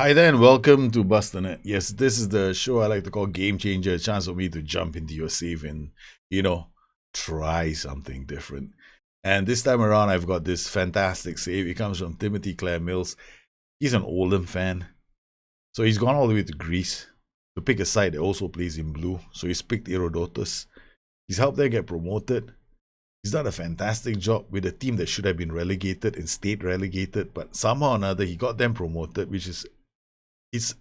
Hi there and welcome to Bustthenet. Yes, this is the show I like to call Gamechanger, a chance for me to jump into your save and, you know, try something different. And this time around, I've got this fantastic save. It comes from Timothy Clare Mills. He's an Oldham fan. So he's gone all the way to Greece to pick a side that also plays in blue. So he's picked Irodotus. He's helped them get promoted. He's done a fantastic job with a team that should have been relegated and stayed relegated, but somehow or another he got them promoted, which is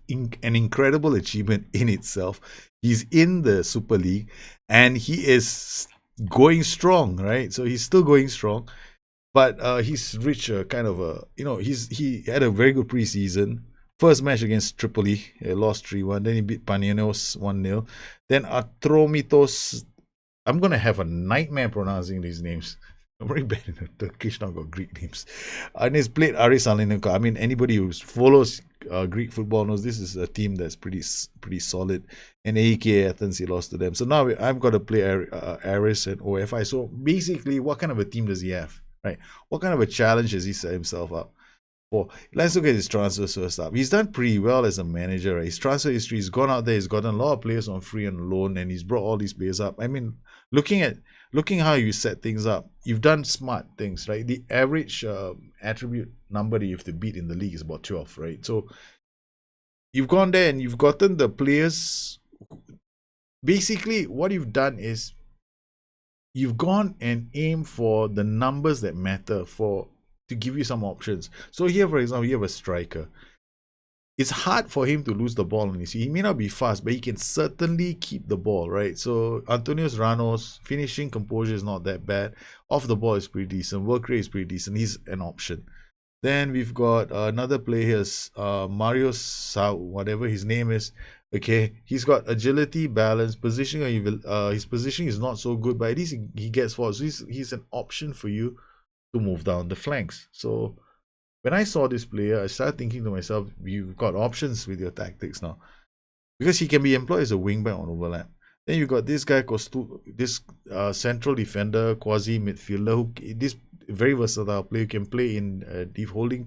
an incredible achievement in itself. He's in the Super League and he is going strong, right? So he's still going strong, but he's reached a kind of a, he had a very good preseason. First match against Tripoli, he lost 3-1. Then he beat Panionios 1-0. Then Atromitos, I'm going to have a nightmare pronouncing these names. I'm very bad in the Turkish, now got Greek names. And he's played Aris. I mean, anybody who follows Greek football knows this is a team that's pretty solid. And AEK Athens, he lost to them. So now I've got to play Aris and OFI. So basically, what kind of a team does he have? Right? What kind of a challenge has he set himself up for? Let's look at his transfers first up. He's done pretty well as a manager. Right? His transfer history, he's gone out there, he's gotten a lot of players on free and loan, and he's brought all these players up. I mean, looking how you set things up, you've done smart things, right? The average attribute number that you have to beat in the league is about 12, right? So you've gone there and you've gotten the players. Basically, what you've done is you've gone and aimed for the numbers that matter to give you some options. So here, for example, you have a striker. It's hard for him to lose the ball on his feet. He may not be fast, but he can certainly keep the ball, right? So Antonios Ranos, finishing composure is not that bad. Off the ball is pretty decent. Work rate is pretty decent. He's an option. Then we've got another player here, Mario Sau, whatever his name is. Okay, he's got agility, balance, positioning. His positioning is not so good, but at least he gets forward. So he's an option for you to move down the flanks. So when I saw this player, I started thinking to myself, you've got options with your tactics now. Because he can be employed as a wingback on overlap. Then you got this guy, this central defender, quasi midfielder, this very versatile player, can play in deep holding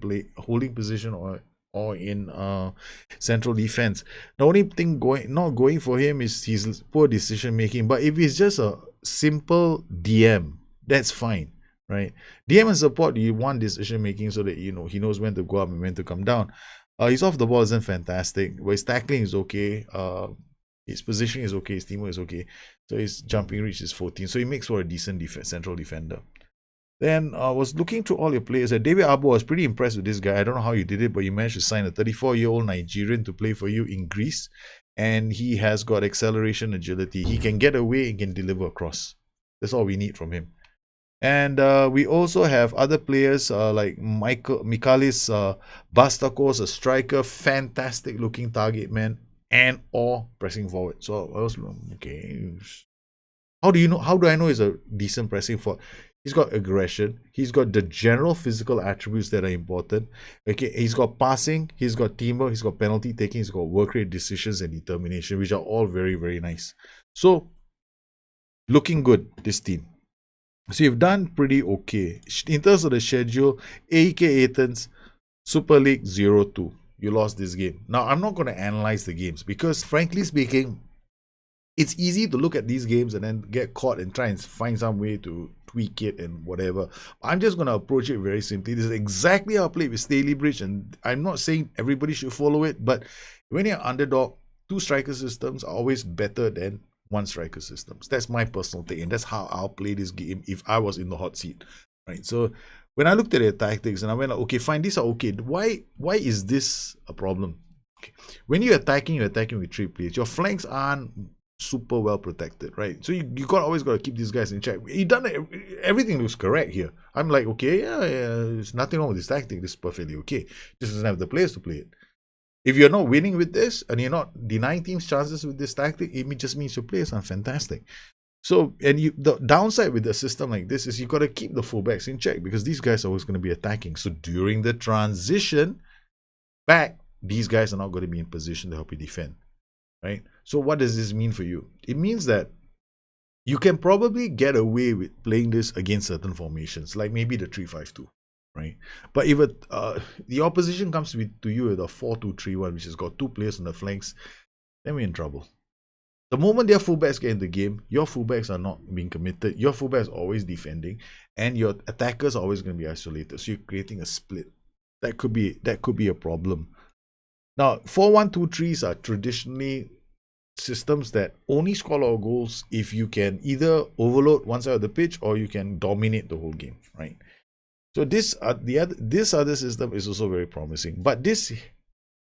position or in central defense. The only thing not going for him is his poor decision making. But if he's just a simple DM, that's fine. Right, DM and support, you want decision making so that he knows when to go up and when to come down. His off the ball isn't fantastic, but his tackling is okay. His positioning is okay. His teamwork is okay. So his jumping reach is 14. So he makes for a decent central defender. Then I was looking through all your players. David Abo, was pretty impressed with this guy. I don't know how you did it, but you managed to sign a 34-year-old Nigerian to play for you in Greece, and he has got acceleration, agility. He can get away and can deliver across. That's all we need from him. And we also have other players like Michalis Bastakos, a striker, fantastic looking target man, and or pressing forward. So I was okay. How do I know he's a decent pressing forward? He's got aggression. He's got the general physical attributes that are important. Okay, he's got passing. He's got teamwork. He's got penalty taking. He's got work rate, decisions, and determination, which are all very, very nice. So looking good, this team. So you've done pretty okay. In terms of the schedule, AEK Athens, Super League 0-2. You lost this game. Now, I'm not going to analyze the games because, frankly speaking, it's easy to look at these games and then get caught and try and find some way to tweak it and whatever. I'm just going to approach it very simply. This is exactly how I played with Staley Bridge, and I'm not saying everybody should follow it, but when you're underdog, 2 striker systems are always better than 1 striker systems. That's my personal take, and that's how I'll play this game if I was in the hot seat, right? So when I looked at their tactics and I went like, okay, fine, these are okay. Why is this a problem? Okay. When you're attacking with 3 players. Your flanks aren't super well protected, right? So you always got to keep these guys in check. He done everything looks correct here. I'm like, okay, yeah, there's nothing wrong with this tactic. This is perfectly okay. Just doesn't have the players to play it. If you're not winning with this and you're not denying teams chances with this tactic, it just means your players are fantastic. So, and the downside with a system like this is you got to keep the fullbacks in check because these guys are always going to be attacking. So during the transition back, these guys are not going to be in position to help you defend, right? So what does this mean for you? It means that you can probably get away with playing this against certain formations, like maybe the 3-5-2. right? But if the opposition comes to you with a 4-2-3-1, which has got 2 players on the flanks, then we're in trouble. The moment their fullbacks get in the game, your fullbacks are not being committed. Your fullbacks are always defending, and your attackers are always going to be isolated. So you're creating a split. That could be a problem. Now, 4-1-2-3s are traditionally systems that only score a lot of goals if you can either overload one side of the pitch or you can dominate the whole game, right? So this other system is also very promising, but this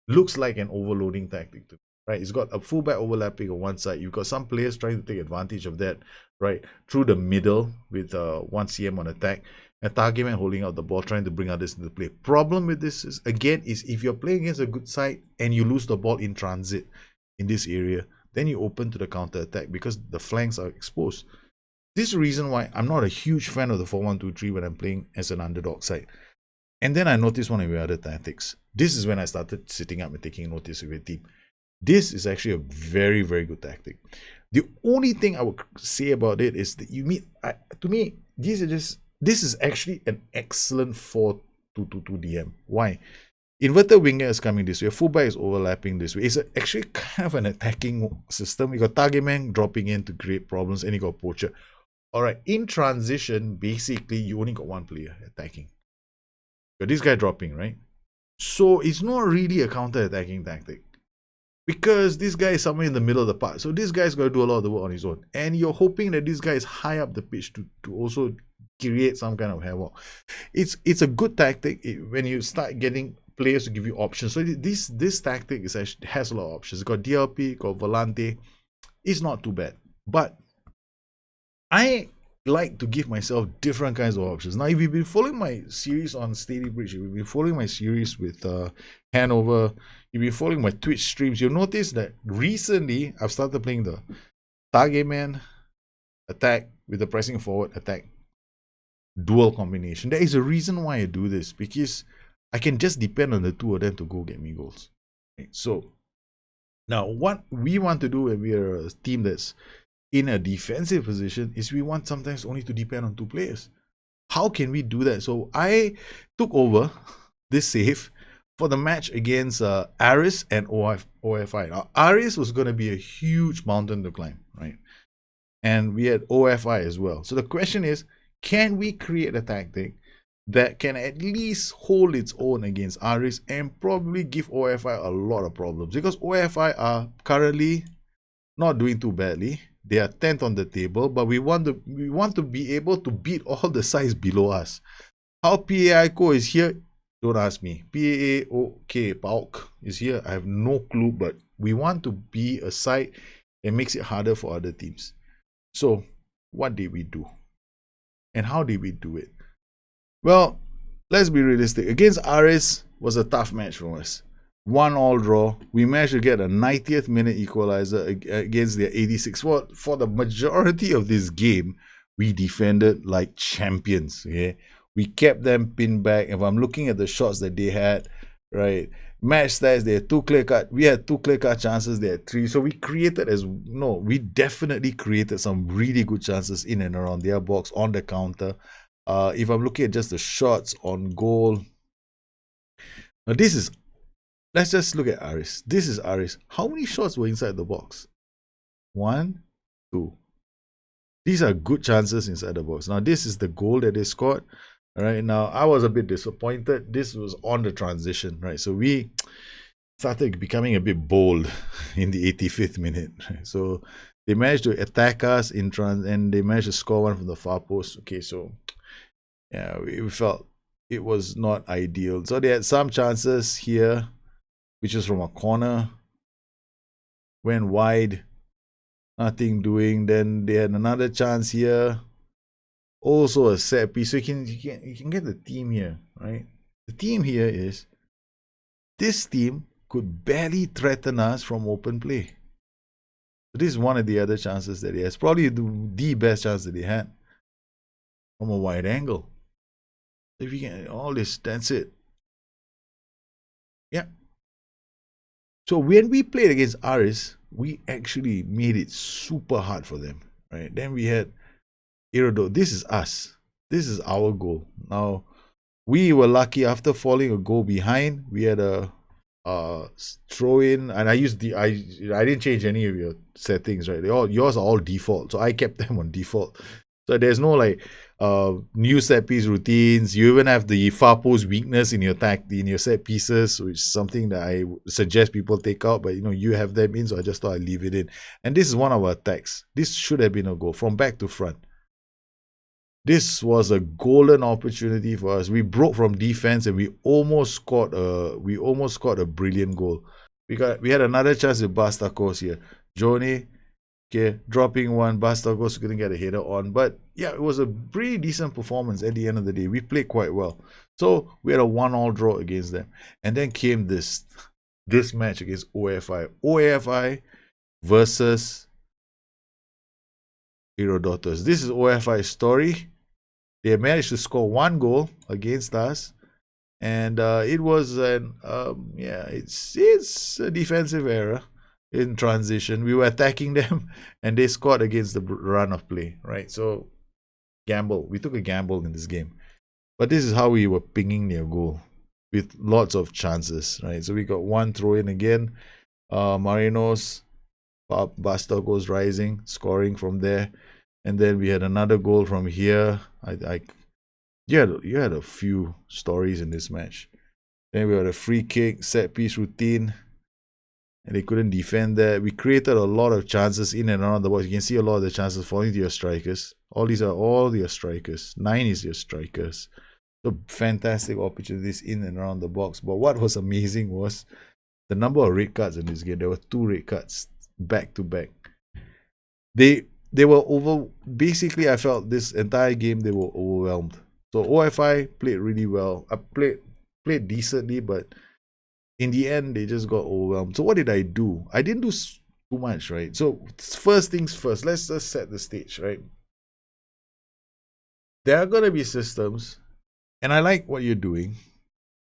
looks like an overloading tactic to me, right? It's got a fullback overlapping on one side. You've got some players trying to take advantage of that, right, through the middle with 1 cm on attack, and target man holding out the ball, trying to bring others into play. Problem with this is if you're playing against a good side and you lose the ball in transit in this area, then you open to the counter attack because the flanks are exposed. This is the reason why I'm not a huge fan of the 4-1-2-3 when I'm playing as an underdog side. And then I noticed one of your other tactics. This is when I started sitting up and taking notice of your team. This is actually a very, very good tactic. The only thing I would say about it is that to me, this is actually an excellent 4-2-2-2 DM. Why? Inverted winger is coming this way. Fullback is overlapping this way. It's actually kind of an attacking system. You got target man dropping in to create problems, and you got poacher. All right, in transition, basically you only got one player attacking. You got this guy dropping, right? So it's not really a counter-attacking tactic because this guy is somewhere in the middle of the park. So this guy's got to do a lot of the work on his own, and you're hoping that this guy is high up the pitch to also create some kind of havoc. It's a good tactic when you start getting players to give you options. So this tactic is actually has a lot of options. It's got DLP, got Volante. It's not too bad, but I like to give myself different kinds of options. Now, if you've been following my series on Steady Bridge, if you've been following my series with Hanover, you've been following my Twitch streams, you'll notice that recently I've started playing the target man attack with the pressing forward attack dual combination. There is a reason why I do this, because I can just depend on the two of them to go get me goals. Okay, so now what we want to do when we are a team that's in a defensive position is we want sometimes only to depend on two players. How can we do that? So I took over this save for the match against Aris and OFI. Now, Aris was going to be a huge mountain to climb, right? And we had OFI as well. So the question is, can we create a tactic that can at least hold its own against Aris and probably give OFI a lot of problems? Because OFI are currently not doing too badly. They are 10th on the table, but we want to be able to beat all the sides below us. How PAICO is here, don't ask me. PAOK is here, I have no clue, but we want to be a side that makes it harder for other teams. So what did we do? And how did we do it? Well, let's be realistic. Against Aris was a tough match for us. 1-1 draw. We managed to get a 90th minute equalizer against their 86th. For the majority of this game, we defended like champions. Okay? We kept them pinned back. If I'm looking at the shots that they had, right? Match stats, they had 2 clear cut. We had 2 clear cut chances. They had 3. So we definitely created some really good chances in and around their box on the counter. If I'm looking at just the shots on goal, now let's just look at Aris. This is Aris. How many shots were inside the box? 1, 2. These are good chances inside the box. Now, this is the goal that they scored. All right. Now, I was a bit disappointed. This was on the transition, right? So we started becoming a bit bold in the 85th minute. Right? So they managed to attack us in and they managed to score one from the far post. Okay, so yeah, we felt it was not ideal. So they had some chances here, which is from a corner, went wide, nothing doing. Then they had another chance here, also a set piece. So you can get the team here, right? The team here is, this team could barely threaten us from open play. So this is one of the other chances that he has. Probably the best chance that he had from a wide angle. If you can, all this, that's it. Yeah. So when we played against Aris, we actually made it super hard for them, right? Then we had Irodotus. This is us. This is our goal. Now, We were lucky after falling a goal behind. We had a throw in, and I didn't change any of your settings, right? Yours are all default, so I kept them on default. So there's no like new set piece routines. You even have the far post weakness in your set pieces, which is something that I suggest people take out. But you have them in, so I just thought I'd leave it in. And this is one of our attacks. This should have been a goal from back to front. This was a golden opportunity for us. We broke from defense and we almost scored a brilliant goal. We had another chance with Bustthenet here. Jone, okay, dropping one. Bustthenet couldn't get a header on, but yeah, it was a pretty decent performance at the end of the day. We played quite well. So we had a 1-1 draw against them. And then came this match against OFI. OFI versus Irodotus. This is OFI's story. They managed to score 1 goal against us, and it was it's a defensive error in transition. We were attacking them, and they scored against the run of play. Right, so gamble. We took a gamble in this game, but this is how we were pinging their goal with lots of chances. Right, so we got 1 throw in again. Marinos, Bustthenet goes rising, scoring from there. And then we had another goal from here. You had a few stories in this match. Then we had a free kick, set piece routine, and they couldn't defend that. We created a lot of chances in and around the box. You can see a lot of the chances falling to your strikers. All these are all your strikers. 9 is your strikers. So fantastic opportunities in and around the box. But what was amazing was the number of red cards in this game. There were 2 red cards back to back. They were basically, I felt this entire game they were overwhelmed. So OFI played really well. I played decently, but in the end they just got overwhelmed. So what did I do? I didn't do too much, right? So first things first, let's just set the stage, right? There are going to be systems, and I like what you're doing.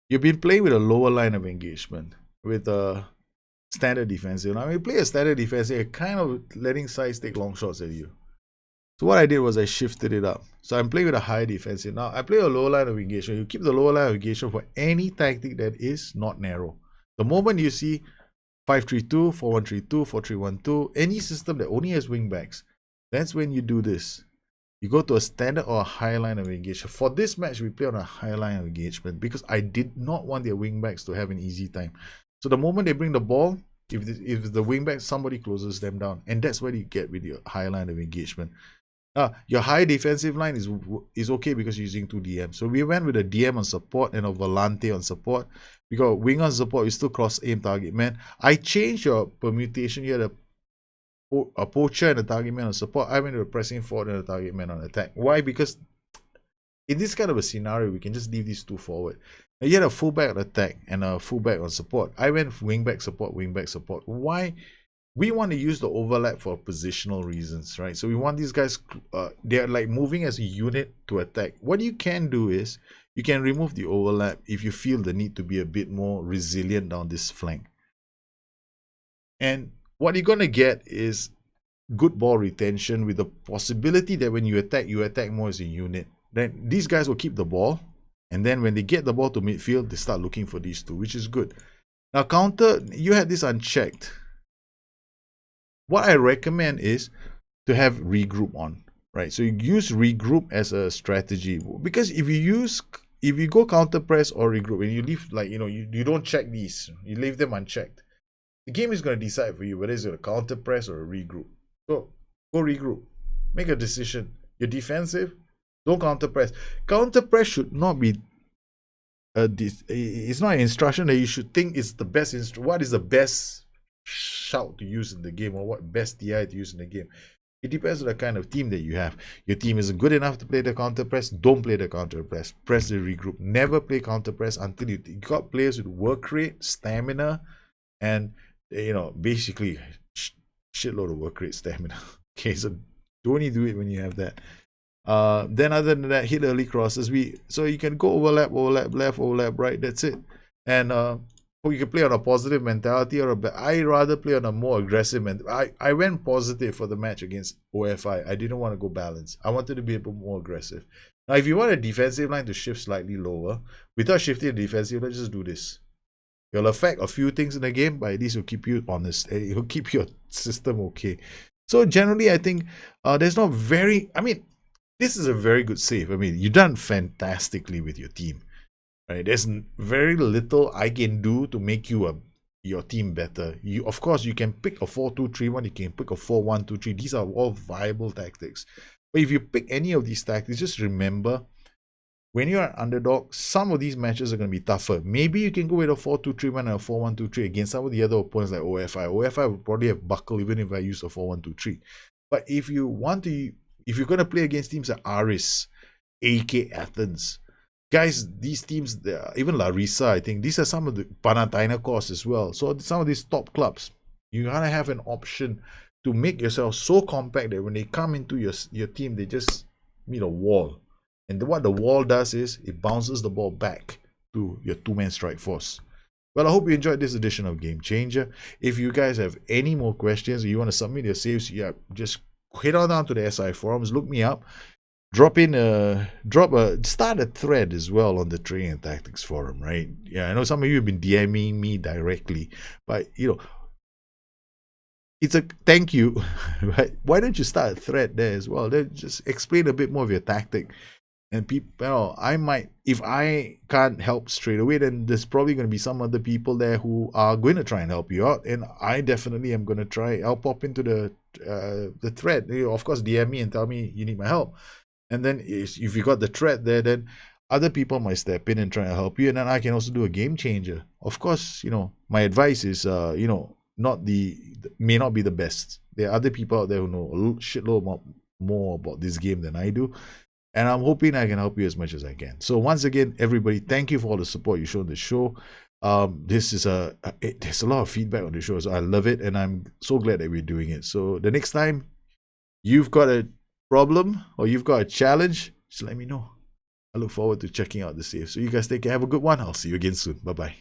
You've been playing with a lower line of engagement, with a standard defensive. Now, when you play a standard defensive, you're kind of letting sides take long shots at you. So what I did was I shifted it up. So I'm playing with a high defensive. Now, I play a lower line of engagement. You keep the lower line of engagement for any tactic that is not narrow. The moment you see 5-3-2, 4-1-3-2, 4-3-1-2, any system that only has wingbacks, that's when you do this. You go to a standard or a high line of engagement. For this match, we play on a high line of engagement because I did not want their wingbacks to have an easy time. So the moment they bring the ball, if the wingback, somebody closes them down. And that's what you get with your high line of engagement. Your high defensive line is okay because you're using 2 DMs. So we went with a DM on support and a Volante on support. We got wing on support, we still cross aim target man. I changed your permutation. You had a poacher and a target man on support. I went with a pressing forward and a target man on attack. Why? Because in this kind of a scenario, we can just leave these 2 forward. Now, you had a fullback on attack and a fullback on support. I went wingback support, wingback support. Why? We want to use the overlap for positional reasons, right? So we want these guys, they're like moving as a unit to attack. What you can do is, you can remove the overlap if you feel the need to be a bit more resilient down this flank. And what you're going to get is good ball retention with the possibility that when you attack more as a unit. Then these guys will keep the ball. And then when they get the ball to midfield, they start looking for these 2, which is good. Now, counter, you had this unchecked. What I recommend is to have regroup on, right? So you use regroup as a strategy, because if you go counter press or regroup and you leave, like, you don't check these, you leave them unchecked, the game is going to decide for you whether it's a counter press or a regroup. So go regroup, make a decision. You're defensive, don't counter press. Counter press should not be it's not an instruction that you should think is the best. What is the best shout to use in the game, or what best DI to use in the game? It depends on the kind of team that you have. Your team isn't good enough to play the counter press, don't play the counter press. Press the regroup. Never play counter press until you got players with work rate, stamina, and basically shitload of work rate, stamina. Okay, so only do it when you have that. Then other than that, hit early crosses. So you can go overlap left, overlap right. That's it. And you can play on a positive mentality, or I rather play on a more aggressive mentality. I went positive for the match against OFI. I didn't want to go balance. I wanted to be a bit more aggressive. Now, if you want a defensive line to shift slightly lower, without shifting the defensive line, just do this. It'll affect a few things in the game, but at least it'll keep you honest. It'll keep your system okay. So generally, I think there's not very... I mean, this is a very good save. I mean, you've done fantastically with your team. Right? There's very little I can do to make your team better. Of course, you can pick a 4-2-3-1. You can pick a 4-1-2-3. These are all viable tactics. But if you pick any of these tactics, just remember, when you're an underdog, some of these matches are going to be tougher. Maybe you can go with a 4-2-3-1 and a 4-1-2-3 against some of the other opponents like OFI. OFI would probably have buckle even if I use a 4-1-2-3. But if you're going to play against teams like Aris, AK Athens, guys, these teams, even Larissa, I think, these are some of the Panathinaikos as well. So some of these top clubs, you gotta have an option to make yourself so compact that when they come into your team, they just meet a wall. And what the wall does is it bounces the ball back to your two-man strike force. Well, I hope you enjoyed this edition of Game Changer. If you guys have any more questions or you want to submit your saves, yeah, just head on down to the SI forums, look me up. Start a thread as well on the Training and Tactics forum, right? Yeah, I know some of you have been DMing me directly, but it's a thank you. Right? Why don't you start a thread there as well? Then just explain a bit more of your tactic. And people, I might, if I can't help straight away, then there's probably going to be some other people there who are going to try and help you out. And I definitely am going to try. I'll pop into the thread. Of course, DM me and tell me you need my help. And then if you got the thread there, then other people might step in and try to help you. And then I can also do a game changer. Of course, my advice is, may not be the best. There are other people out there who know a shitload more about this game than I do. And I'm hoping I can help you as much as I can. So once again, everybody, thank you for all the support you showed the show. There's a lot of feedback on the show, so I love it. And I'm so glad that we're doing it. So the next time you've got a problem or you've got a challenge, just let me know. I look forward to checking out the save. So you guys take care. Have a good one. I'll see you again soon. Bye-bye.